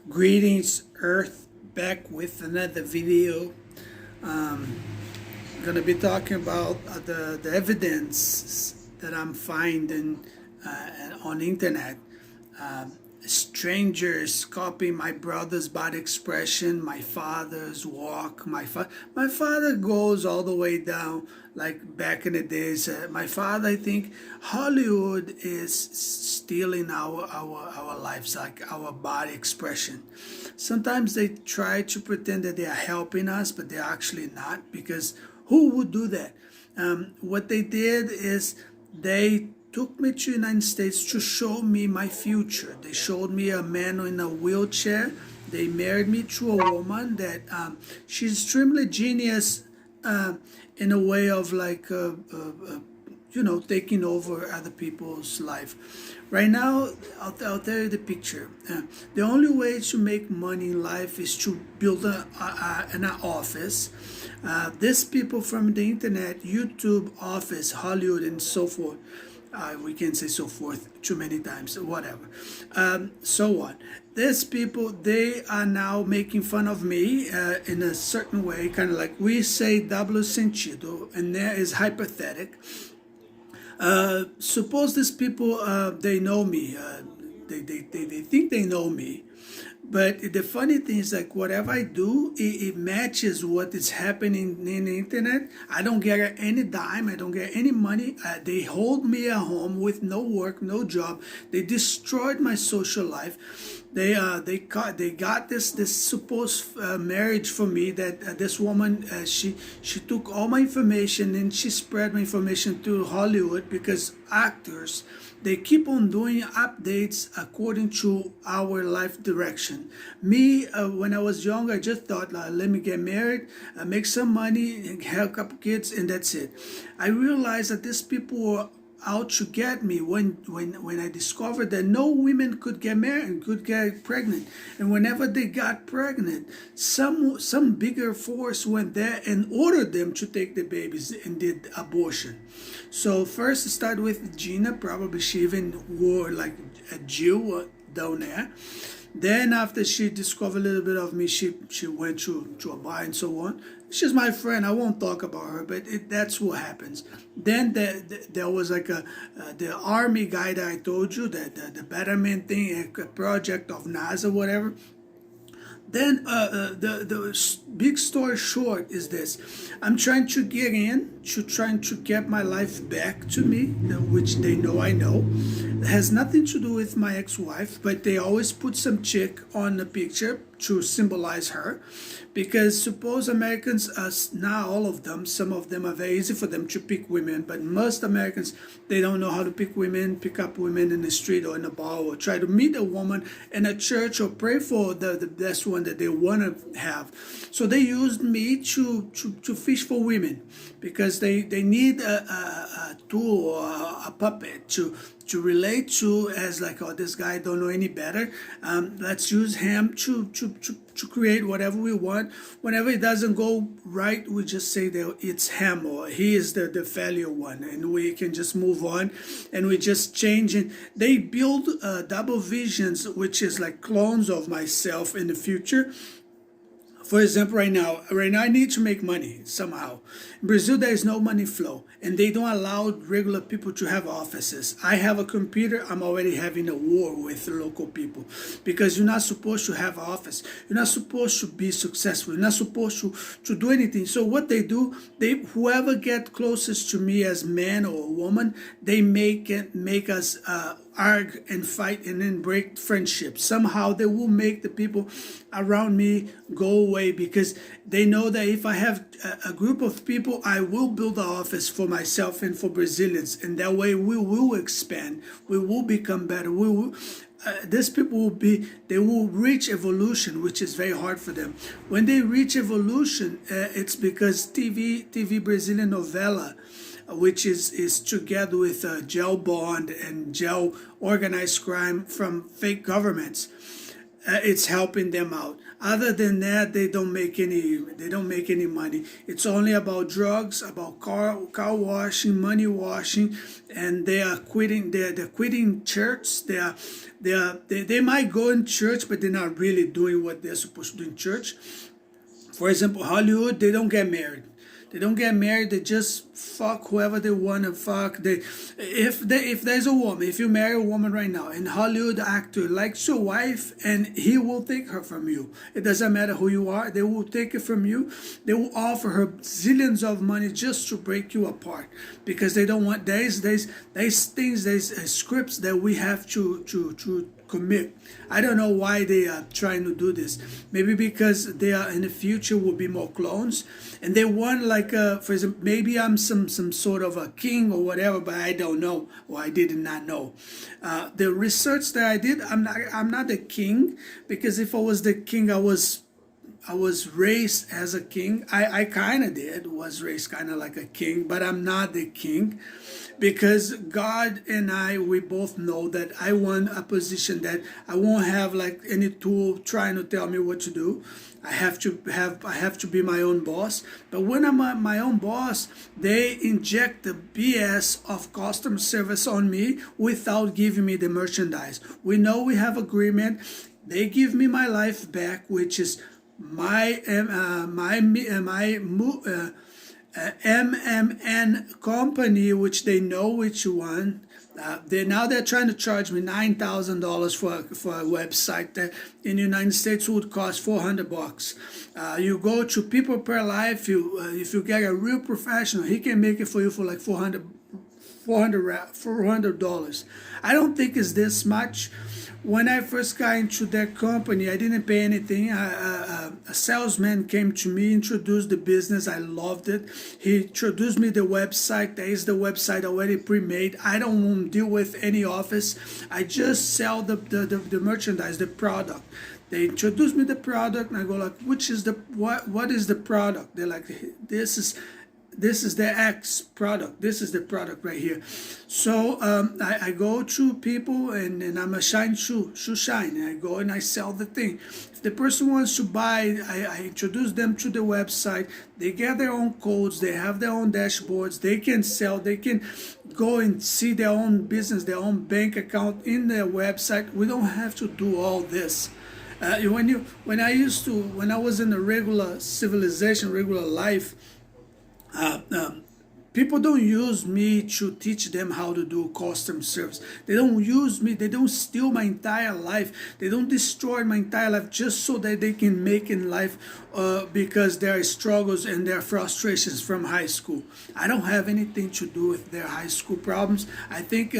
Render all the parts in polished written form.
Greetings, Earth, back with another video. I'm gonna be talking about the evidence that I'm finding on the internet. Strangers copying my brother's body expression, my father's walk. My father goes all the way down, like back in the days. My father, I think, Hollywood is stealing our lives, like our body expression. Sometimes they try to pretend that they are helping us, but they're actually not, because who would do that? What they did is they took me to the United States to show me my future. They showed me a man in a wheelchair. They married me to a woman that she's extremely genius in a way of like taking over other people's life. Right now, I'll tell you the picture. The only way to make money in life is to build an office. These people from the internet, YouTube, office, Hollywood, and so forth. We can say so forth too many times, whatever. So on. These people, they are now making fun of me in a certain way, kind of like we say double sentido, and there is hypothetic. Suppose these people, they know me. They think they know me. But the funny thing is, like, whatever I do, it matches what is happening in the internet. I don't get any dime. I don't get any money. They hold me at home with no work, no job. They destroyed my social life. They got this supposed marriage for me that this woman she took all my information and she spread my information to Hollywood, because actors, they keep on doing updates according to our life direction. Me, when I was young, I just thought, let me get married, make some money, have a couple kids, and that's it. I realized that these people were out to get me when I discovered that no women could get married and could get pregnant. And whenever they got pregnant, some bigger force went there and ordered them to take the babies and did abortion. So first it started with Gina, probably she even wore like a Jew down there. Then after she discovered a little bit of me, she went to a bar and so on. She's my friend. I won't talk about her, but that's what happens. Then there was like the army guy that I told you, that the Betterment thing, a project of NASA, whatever. Then the big story short is this: I'm trying to get in, trying to get my life back to me, which they know I know. It has nothing to do with my ex-wife, but they always put some chick on the picture to symbolize her, because suppose Americans, now all of them, some of them are very easy for them to pick women, but most Americans, they don't know how to pick women, pick up women in the street or in a bar, or try to meet a woman in a church, or pray for the best one that they want to have. So they used me to fish for women, because they need a tool or a puppet to relate to, as like, oh, this guy don't know any better. Let's use him to create whatever we want. Whenever it doesn't go right, we just say that it's him, or he is the failure one, and we can just move on, and we just change it. They build double visions, which is like clones of myself in the future. For example, right now I need to make money somehow. In Brazil, there is no money flow, and they don't allow regular people to have offices. I have a computer. I'm already having a war with the local people, because you're not supposed to have an office. You're not supposed to be successful. You're not supposed to do anything. So what they do, whoever get closest to me as man or woman, they make us argue and fight and then break friendships. Somehow they will make the people around me go away, because they know that if I have a group of people, I will build an office for myself and for Brazilians, and that way we will expand, we will become better, we will. These people they will reach evolution, which is very hard for them. When they reach evolution, it's because TV Brazilian novela, which is together with jail bond and jail organized crime from fake governments. it's helping them out. Other than that, they don't make any money. It's only about drugs, about car washing, money washing, and they are quitting. They're quitting church. They might go in church, but they're not really doing what they're supposed to do in church. For example, Hollywood, they don't get married. They don't get married. They just fuck whoever they want to fuck. If there's a woman, if you marry a woman right now, and Hollywood actor likes your wife, and he will take her from you. It doesn't matter who you are. They will take it from you. They will offer her zillions of money just to break you apart, because they don't want. There's things, there's scripts that we have to commit. I don't know why they are trying to do this. Maybe because they are in the future will be more clones, and they want like for example, maybe I'm some sort of a king or whatever, but I don't know, or I did not know. The research that I did, I'm not the king, because if I was the king, I was raised as a king. I kind of was raised kind of like a king, but I'm not the king, because God and we both know that I want a position that I won't have like any tool trying to tell me what to do. I have to be my own boss. But when I'm my own boss, they inject the BS of customer service on me without giving me the merchandise. We know we have agreement. They give me my life back, which is my MMN company, which they know which one. They're trying to charge me $9,000 for a website that in the United States would cost $400. You go to People Per Life. If you get a real professional, he can make it for you for like $400. I don't think it's this much. When I first got into that company, I didn't pay anything. A salesman came to me, introduced the business. I loved it. He introduced me the website. There is the website already pre-made. I don't deal with any office. I just sell the merchandise, the product. They introduced me the product, and I go like, what is the product? They're like, this is the X product. This is the product right here. So I go to people, and I'm a shoe shine. And I go and I sell the thing. If the person wants to buy, I introduce them to the website. They get their own codes. They have their own dashboards. They can sell. They can go and see their own business, their own bank account in their website. We don't have to do all this. When I was in a regular civilization, regular life, people don't use me to teach them how to do customer service. They don't use me. They don't steal my entire life. They don't destroy my entire life just so that they can make in life, because there are struggles and there are frustrations from high school. I don't have anything to do with their high school problems. I think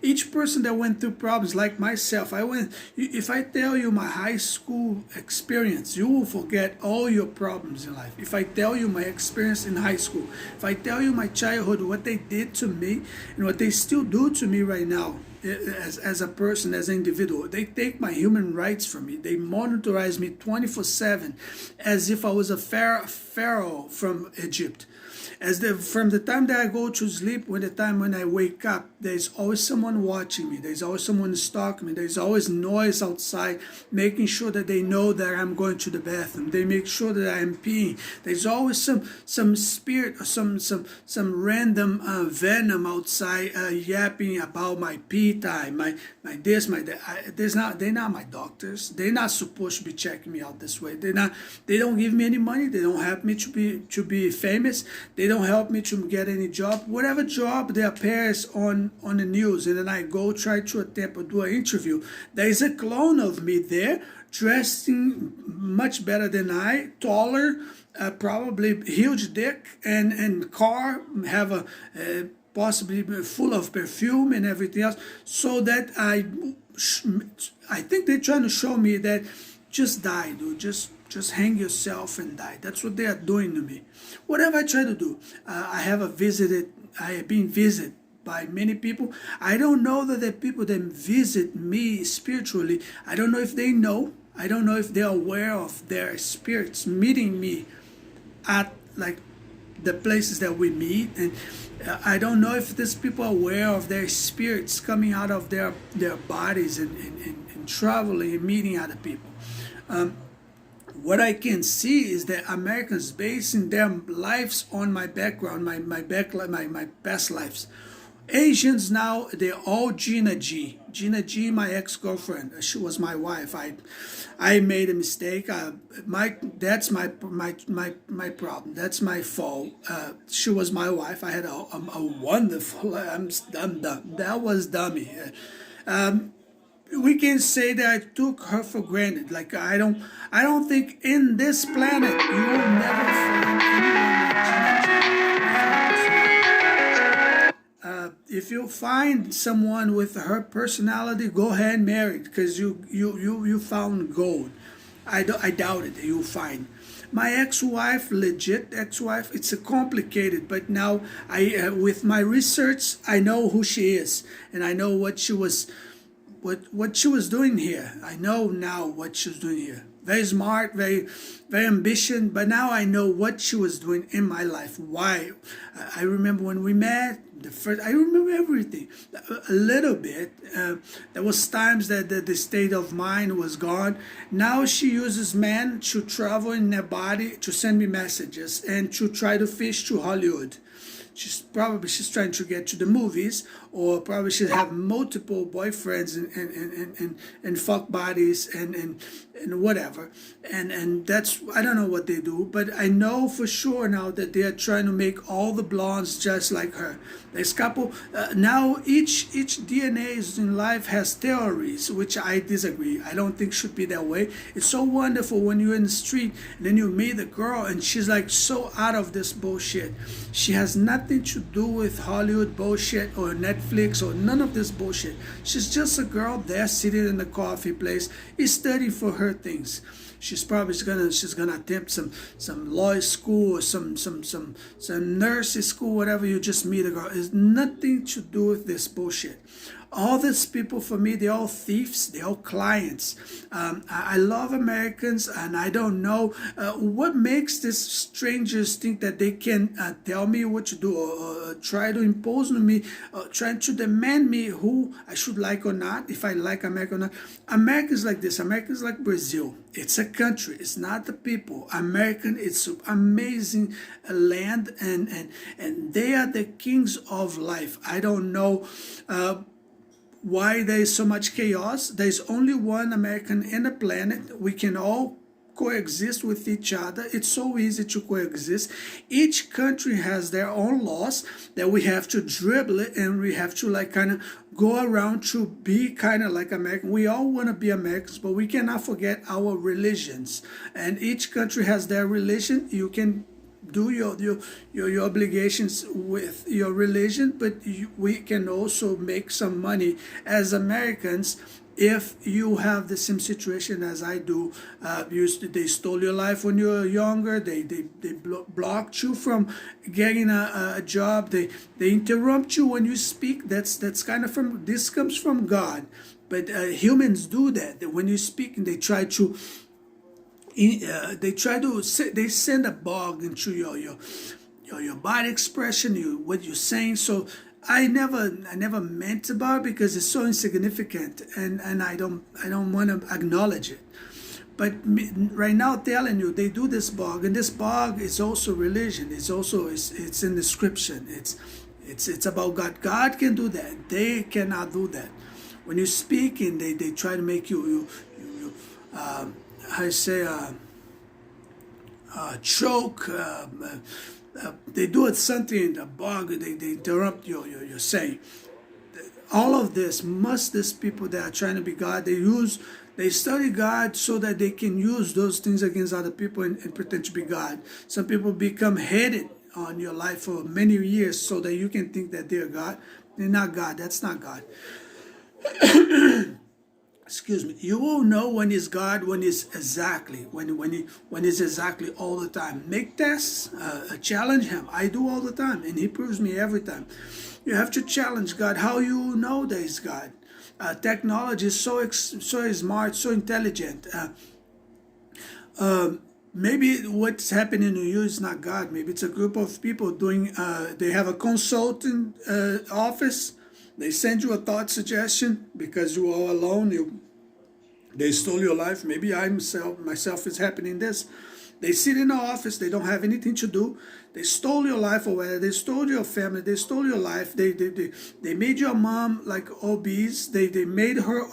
each person that went through problems, like myself, if I tell you my high school experience, you will forget all your problems in life. If I tell you my experience in high school, if I tell you my childhood, what they did to me and what they still do to me right now, as a person, as an individual. They take my human rights from me. They monitorize me 24/7 as if I was a pharaoh from Egypt. From the time that I go to sleep, when I wake up, there's always someone watching me. There's always someone stalking me. There's always noise outside, making sure that they know that I'm going to the bathroom. They make sure that I'm peeing. There's always some spirit or some random venom outside yapping about my pee time, my this, my that. They're not my doctors. They're not supposed to be checking me out this way. They don't give me any money. They don't help me to be famous. They don't help me to get any job. Whatever job that appears on the news, and then I go try to attempt to do an interview, there is a clone of me there, dressing much better than I, taller, probably huge dick, and car, have a possibly full of perfume and everything else, so that I think they're trying to show me that just die, dude. Just hang yourself and die. That's what they are doing to me. Whatever I try to do, I have been visited by many people. I don't know that the people that visit me spiritually, I don't know if they know. I don't know if they're aware of their spirits meeting me at like the places that we meet, and I don't know if these people are aware of their spirits coming out of their bodies and and traveling and meeting other people. What I can see is that Americans basing their lives on my background, my past lives. Asians now, they're all Gina G. Gina G, my ex-girlfriend. She was my wife. I made a mistake. That's my problem. That's my fault. She was my wife. I had a wonderful. I'm dumb. That was dummy. We can say that I took her for granted. Like I don't think in this planet you will never find anyone like Gina. If you find someone with her personality, go ahead and marry it, because you found gold. I doubt it that you'll find. My ex-wife, legit ex-wife, it's a complicated, but now with my research, I know who she is, and I know what she was doing here. I know now what she was doing here. Very smart, very ambitious, but now I know what she was doing in my life. Why? I remember when we met, I remember everything. A little bit. There was times that the state of mind was gone. Now she uses men to travel in their body to send me messages and to try to fish to Hollywood. She's trying to get to the movies, or probably she'll have multiple boyfriends and fuck buddies and whatever. And that's, I don't know what they do, but I know for sure now that they are trying to make all the blondes just like her. There's couple now each DNA in life has theories, which I disagree. I don't think should be that way. It's so wonderful when you're in the street and then you meet a girl and she's like so out of this bullshit. She has nothing to do with Hollywood bullshit or Netflix or none of this bullshit. She's just a girl there sitting in the coffee place, studying for her things. She's gonna attempt some law school or some nursing school, whatever. You just meet a girl. It's nothing to do with this bullshit. All these people, for me, they're all thieves. They're all clients. I love Americans, and I don't know what makes these strangers think that they can tell me what to do, or try to impose on me, trying to demand me who I should like or not, if I like America or not. Americans like this. Americans like Brazil. It's a country. It's not the people. American, it's an amazing land, and they are the kings of life. I don't know why there is so much chaos. There's only one American in the planet. We can all coexist with each other. It's so easy to coexist. Each country has their own laws that we have to dribble it, and we have to like kind of go around to be kind of like American. We all want to be Americans, but we cannot forget our religions. And each country has their religion. You can do your obligations with your religion, but we can also make some money as Americans if you have the same situation as I do. They stole your life when you were younger. They blocked you from getting a job. They interrupt you when you speak. That's kind of this comes from God. But humans do that. When you speak, and they try to they send a bug into your body expression, what you're saying. So I never meant about it, because it's so insignificant, and I don't want to acknowledge it. But right now, telling you, they do this bug, and this bug is also religion. It's also it's in the scripture. It's about God. God can do that. They cannot do that. When you speak, and they try to make you I say choke. They do it something, a bug. They interrupt your saying. All of this, these people that are trying to be God, they study God so that they can use those things against other people and pretend to be God. Some people become headed on your life for many years so that you can think that they're God. They're not God. That's not God. Excuse me. You will know when it's God, when it's exactly, when it's exactly all the time. Make tests, challenge him. I do all the time, and he proves me every time. You have to challenge God. How you know that is God? Technology is so smart, so intelligent. Maybe what's happening to you is not God. Maybe it's a group of people doing. They have a consulting office. They send you a thought suggestion because you are alone. They stole your life. Maybe I myself is happening this. They sit in the office. They don't have anything to do. They stole your life away. They stole your family. They stole your life. They made your mom like obese. They made her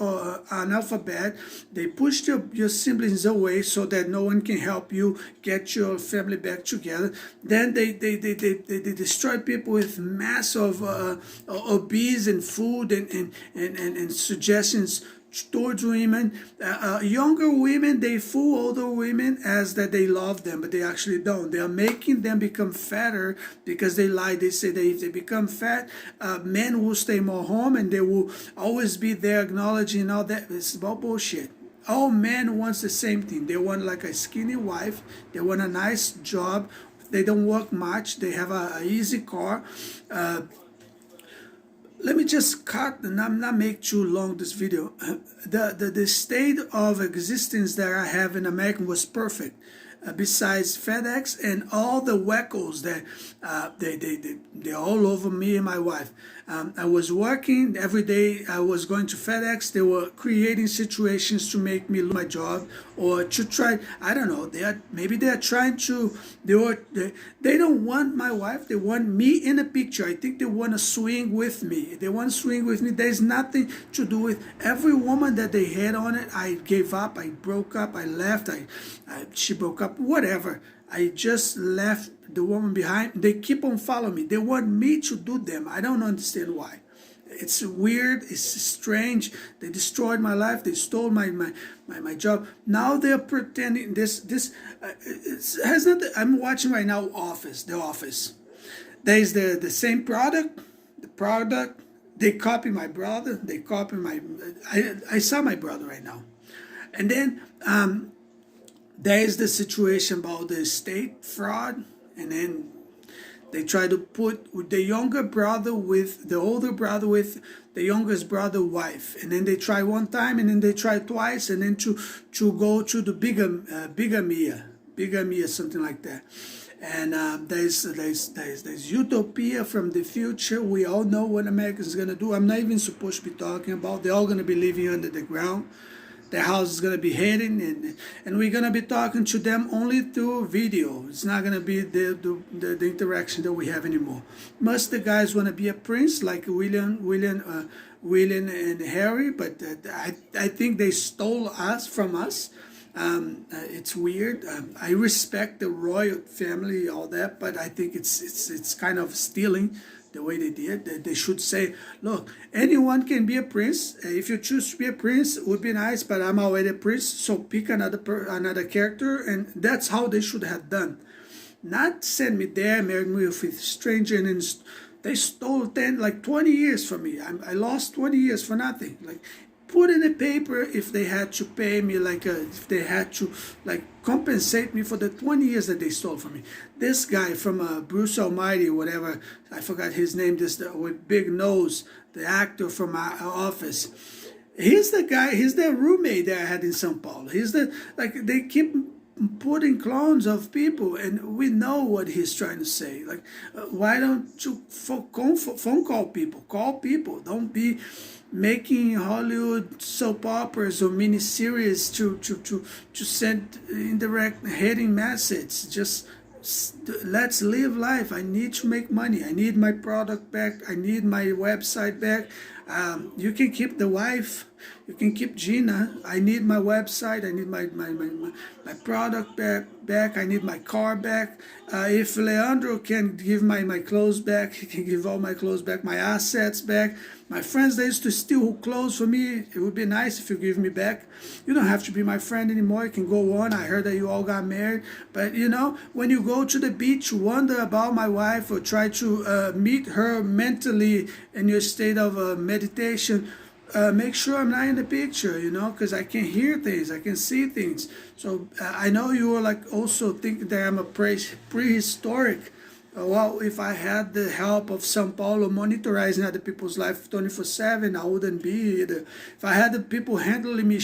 analphabet. They pushed your siblings away so that no one can help you get your family back together. Then they destroy people with mass of obese and food and suggestions towards women. Younger women, they fool older women as that they love them, but they actually don't. They are making them become fatter because they lie. They say that if they become fat, men will stay more home and they will always be there acknowledging all that. It's about bullshit. All men wants the same thing. They want like a skinny wife. They want a nice job. They don't work much. They have a easy car. Let me just cut and not make too long this video. The state of existence that I have in America was perfect. Besides FedEx and all the wackos that they're all over me and my wife. I was working every day. I was going to FedEx. They were creating situations to make me lose my job or to try. I don't know. Maybe they are trying to. They don't want my wife. They want me in a picture. I think they want to swing with me. They want to swing with me. There's nothing to do with every woman that they had on it. I gave up. I broke up. I left. She broke up. Whatever. I just left the woman behind. They keep on following me. They want me to do them. I don't understand why. It's weird. It's strange. They destroyed my life. They stole my job. Now they're pretending this has nothing. I'm watching right now The Office. There's the same product. The product. They copy my brother. They copy I saw my brother right now. And then there is the situation about the state fraud, and then they try to put the younger brother with the older brother with the youngest brother wife, and then they try one time, and then they try twice, and then to go to the bigamy, something like that. And there's utopia from the future. We all know what America is gonna do. I'm not even supposed to be talking about. They're all gonna be living under the ground. Their house is going to be hidden, and we're going to be talking to them only through video. It's not going to be the interaction that we have anymore. Most of the guys want to be a prince like William and Harry, but I think they stole us from us. It's weird. I respect the royal family, all that, but I think it's kind of stealing. The way they did, they should say, look, anyone can be a prince. If you choose to be a prince, it would be nice, but I'm already a prince, so pick another character, and that's how they should have done. Not send me there, marry me with a stranger, and then they stole 20 years from me. I lost 20 years for nothing. Like, put in a paper if they had to pay me, if they had to compensate me for the 20 years that they stole from me. This guy from Bruce Almighty, whatever, I forgot his name, with big nose, the actor from our office. He's the guy, he's the roommate that I had in São Paulo. They keep putting clones of people, and we know what he's trying to say. Why don't you phone call people? Call people. Don't be making Hollywood soap operas or miniseries to send indirect hating message. Just let's live life. I need to make money. I need my product back. I need my website back. You can keep the wife. You can keep Gina. I need my website. I need my product back. I need my car back. If Leandro can give my clothes back, he can give all my clothes back, my assets back. My friends that used to steal clothes for me, it would be nice if you give me back. You don't have to be my friend anymore. You can go on. I heard that you all got married. But, when you go to the beach, wonder about my wife or try to meet her mentally in your state of meditation, make sure I'm not in the picture, because I can hear things, I can see things. So I know you were also thinking that I'm a prehistoric. Well, if I had the help of São Paulo monitoring other people's life 24/7, I wouldn't be either. If I had the people handling me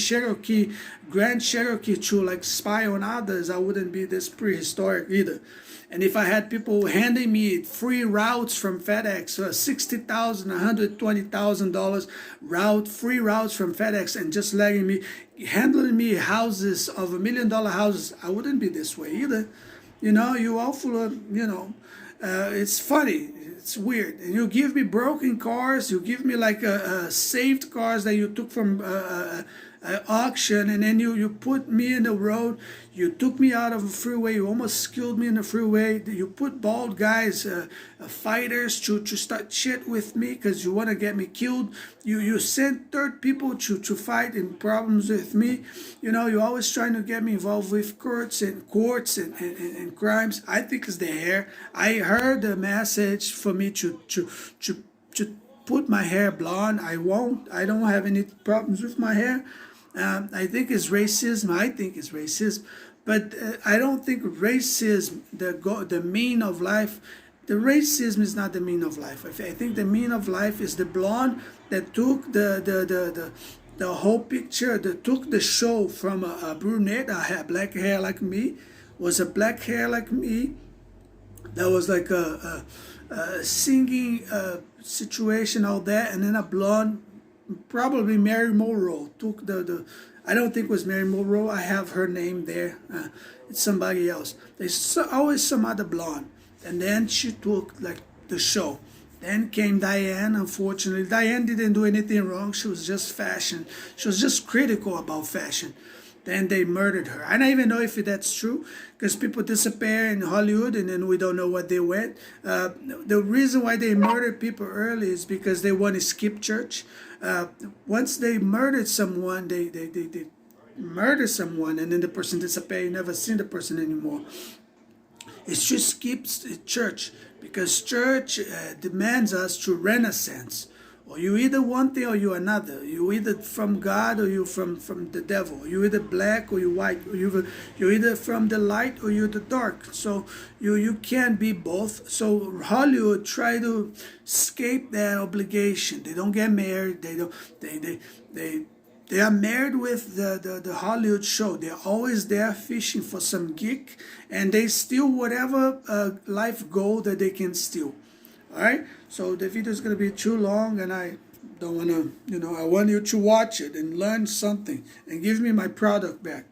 Grand Cherokee to spy on others, I wouldn't be this prehistoric either. And if I had people handing me free routes from FedEx, $60,000, $120,000 free routes from FedEx, and just letting me handling me houses of $1 million houses, I wouldn't be this way either. You know, you all full of, it's funny. It's weird. And you give me broken cars. You give me like saved cars that you took from auction, and then you put me in the road. You took me out of the freeway. You almost killed me in the freeway. You put bald guys, fighters, to start shit with me because you want to get me killed. You sent third people to fight in problems with me. You know, you're always trying to get me involved with courts and crimes. I think it's the hair. I heard the message for me to put my hair blonde. I won't. I don't have any problems with my hair. I think it's racism. I think it's racism. But I don't think racism, the mean of life, the racism is not the mean of life. I think the mean of life is the blonde that took the whole picture, that took the show from a brunette, that had black hair like me, was a black hair like me, that was like a singing situation, all that, and then a blonde, probably Mary Monroe, took the I don't think it was Mary Monroe. I have her name there. It's somebody else. There's always some other blonde. And then she took like the show. Then came Diane. Unfortunately, Diane didn't do anything wrong. She was just fashion. She was just critical about fashion. Then they murdered her. I don't even know if that's true, because people disappear in Hollywood and then we don't know what they went. The reason why they murdered people early is because they want to skip church. Once they murdered someone, they murder someone, and then the person disappears. You never see the person anymore. It just skips church, because church demands us to renaissance. Or you either one thing or you another. You either from God or you from the devil. You either black or you white. Or you're either from the light or you're the dark. So you can't be both. So Hollywood try to escape that obligation. They don't get married. They are married with the Hollywood show. They're always there fishing for some gig, and they steal whatever life goal that they can steal. All right, so the video is going to be too long, and I don't want to, I want you to watch it and learn something and give me my product back.